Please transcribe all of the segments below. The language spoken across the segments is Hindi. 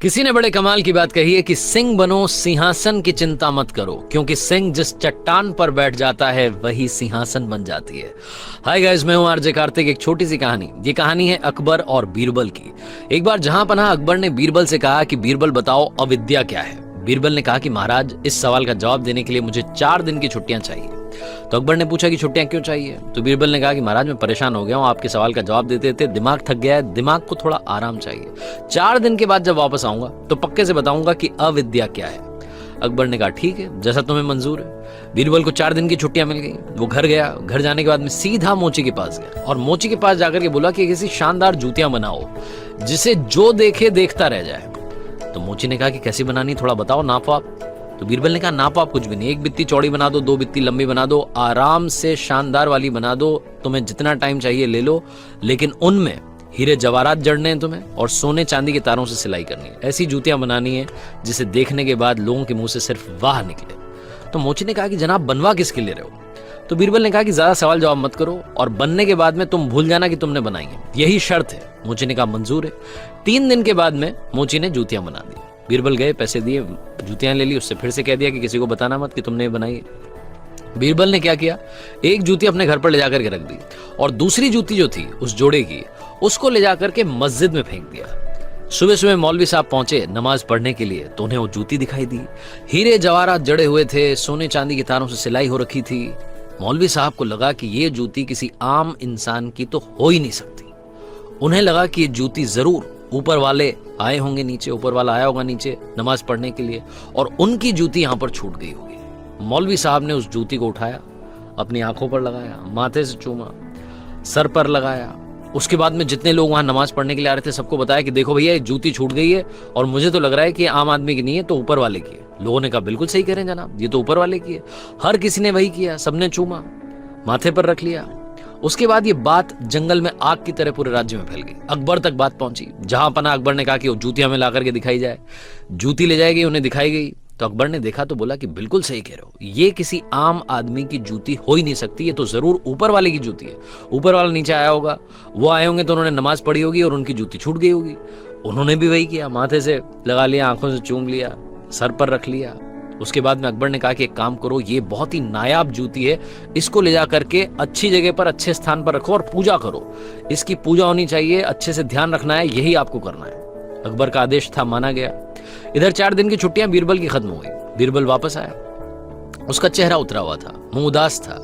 किसी ने बड़े कमाल की बात कही है कि सिंह बनो, सिंहासन की चिंता मत करो, क्योंकि सिंह जिस चट्टान पर बैठ जाता है वही सिंहासन बन जाती है। हाय गाइस, मैं हूं आरजे कार्तिक। एक छोटी सी कहानी। ये कहानी है अकबर और बीरबल की। एक बार जहां पनाह अकबर ने बीरबल से कहा कि बीरबल बताओ अविद्या क्या है। बीरबल ने कहा कि महाराज, इस सवाल का जवाब देने के लिए मुझे 4 दिन की छुट्टियां चाहिए। तो अकबर ने पूछा कि छुट्टियां क्यों चाहिए। तो बीरबल ने कहा कि महाराज, मैं परेशान हो गया हूं, आपके सवाल का जवाब देते देते दिमाग थक गया है, दिमाग को थोड़ा आराम चाहिए। 4 दिन के बाद जब वापस आऊंगा तो पक्के से बताऊंगा कि अविद्या क्या है। अकबर ने कहा ठीक है, जैसा तुम्हें मंजूर है। बीरबल को 4 दिन की छुट्टियां मिल गई। वो घर गया। घर जाने के बाद में सीधा मोची के पास गया और मोची के पास जाकर के बोला कि किसी शानदार जूतियां बनाओ जिसे जो देखे देखता रह जाए। तो मोची ने कहा कि कैसी बनानी, थोड़ा बताओ, नापो आप। तो बीरबल ने कहा नापो आप कुछ भी नहीं, 1 बित्ती चौड़ी बना दो, 2 बित्ती लंबी बना दो, आराम से शानदार वाली बना दो, तुम्हें जितना टाइम चाहिए ले लो, लेकिन उनमें हीरे जवाहरात जड़ने हैं तुम्हें और सोने चांदी के तारों से सिलाई करनी है। ऐसी जूतियां बनानी है जिसे देखने के बाद लोगों के मुंह से सिर्फ वाह निकले। तो मोची ने कहा कि जनाब, बनवा किसके लिए रहे हो। तो बीरबल ने कहा कि ज्यादा सवाल जवाब मत करो और बनने के बाद में तुम भूल जाना कि तुमने बनाई है, यही शर्त है। मोची ने कहा मंजूर है। 3 दिन के बाद में मोची ने जूतियां बना दी। बीरबल गए, पैसे दिए, जूतियां ले ली, उससे फिर से कह दिया कि किसी को बताना मत कि तुमने बनाई है। बीरबल ने क्या किया, एक जूती अपने घर पर ले जाकर के रख दी और दूसरी जूती जो थी उस जोड़े की, उसको ले जाकर के मस्जिद में फेंक दिया। सुबह सुबह मौलवी साहब पहुंचे नमाज पढ़ने के लिए तो उन्हें वो जूती दिखाई दी। हीरे जवाहरात जड़े हुए थे, सोने चांदी के तारों से सिलाई हो रखी थी। मौलवी साहब को लगा कि ये जूती किसी आम इंसान की तो हो ही नहीं सकती। उन्हें लगा कि ये जूती जरूर ऊपर वाले आए होंगे नीचे, ऊपर वाला आया होगा नीचे नमाज पढ़ने के लिए और उनकी जूती यहां पर छूट गई होगी। मौलवी साहब ने उस जूती को उठाया, अपनी आंखों पर लगाया, माथे से चूमा, सर पर लगाया। उसके बाद में जितने लोग वहां नमाज पढ़ने के लिए आ रहे थे सबको बताया कि देखो भैया, जूती छूट गई है और मुझे तो लग रहा है कि आम आदमी की नहीं है, तो ऊपर वाले की है। लोगों ने कहा बिल्कुल सही कह रहे हैं जनाब, ये तो ऊपर वाले की है। हर किसी ने वही किया, सबने चूमा, माथे पर रख लिया। उसके बाद ये बात जंगल में आग की तरह पूरे राज्य में फैल गई। अकबर तक बात पहुंची। जहां पना अकबर ने कहा कि वो जूती हमें ला करके दिखाई जाए। जूती ले जाएगी, उन्हें दिखाई गई। तो अकबर ने देखा तो बोला कि बिल्कुल सही कह रहे हो, ये किसी आम आदमी की जूती हो ही नहीं सकती, ये तो जरूर ऊपर वाले की जूती है। ऊपर वाला नीचे आया होगा, वो आए होंगे तो उन्होंने नमाज पढ़ी होगी और उनकी जूती छूट गई होगी। उन्होंने भी वही किया, माथे से लगा लिया, आंखों से चूम लिया, सर पर रख लिया। उसके बाद में अकबर ने कहा कि एक काम करो, ये बहुत ही नायाब जूती है, इसको ले जा करके अच्छी जगह पर, अच्छे स्थान पर रखो और पूजा करो। इसकी पूजा होनी चाहिए, अच्छे से ध्यान रखना है, यही आपको करना है। अकबर का आदेश था, माना गया। इधर 4 दिन की छुट्टियां बीरबल की खत्म हो गई। बीरबल वापस आया। उसका चेहरा उतरा हुआ था, मुंह उदास था।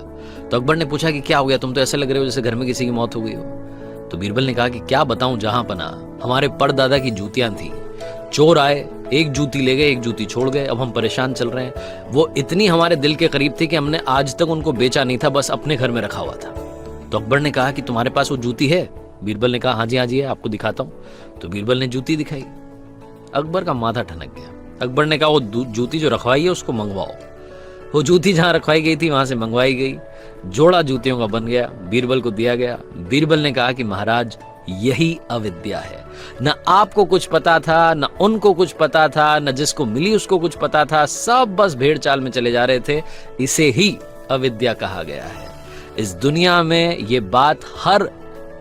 तो अकबर ने पूछा कि क्या हो गया, तुम तो ऐसे लग रहे हो जैसे घर में किसी की मौत हो गई हो। तो बीरबल ने कहा कि क्या बताऊं जहां पना, हमारे परदादा की जूतियां थी, चोर आए, एक जूती ले गए, एक जूती छोड़ गए, अब हम परेशान चल रहे हैं। वो इतनी हमारे दिल के करीब थी कि हमने आज तक उनको बेचा नहीं था, बस अपने घर में रखा हुआ था। तो अकबर ने कहा कि तुम्हारे पास वो जूती है। बीरबल ने कहा हाँ जी है, आपको दिखाता हूं। तो बीरबल ने जूती दिखाई। अकबर का माथा ठनक गया। अकबर ने कहा वो जूती जो रखवाई है उसको मंगवाओ। वो जूती जहां रखवाई गई थी वहां से मंगवाई गई। जोड़ा जूतियों का बन गया, बीरबल को दिया गया। बीरबल ने कहा कि महाराज, यही अविद्या है। न आपको कुछ पता था, न उनको कुछ पता था, न जिसको मिली उसको कुछ पता था, सब बस भेड़ चाल में चले जा रहे थे। इसे ही अविद्या कहा गया है। इस दुनिया में ये बात हर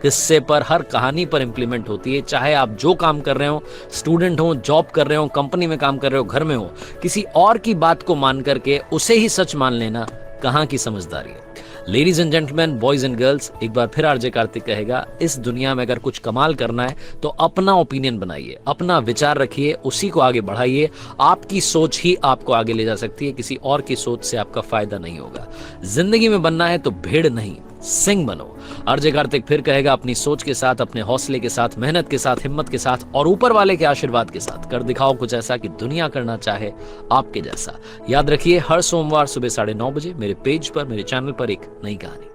किस्से पर, हर कहानी पर इंप्लीमेंट होती है। चाहे आप जो काम कर रहे हो, स्टूडेंट हो, जॉब कर रहे हो, कंपनी में काम कर रहे हो, घर में हो, किसी और की बात को मान करके उसे ही सच मान लेना कहां की समझदारी है। Ladies and gentleman, boys and girls, एक बार फिर आरजे कार्तिक कहेगा, इस दुनिया में अगर कुछ कमाल करना है तो अपना ओपिनियन बनाइए, अपना विचार रखिए, उसी को आगे बढ़ाइए। आपकी सोच ही आपको आगे ले जा सकती है, किसी और की सोच से आपका फायदा नहीं होगा। जिंदगी में बनना है तो भेड़ नहीं, सिंह बनो। आरजे कार्तिक फिर कहेगा, अपनी सोच के साथ, अपने हौसले के साथ, मेहनत के साथ, हिम्मत के साथ और ऊपर वाले के आशीर्वाद के साथ कर दिखाओ कुछ ऐसा कि दुनिया करना चाहे आपके जैसा। याद रखिए, हर सोमवार सुबह 9:30 बजे मेरे पेज पर, मेरे चैनल पर एक नई कहानी।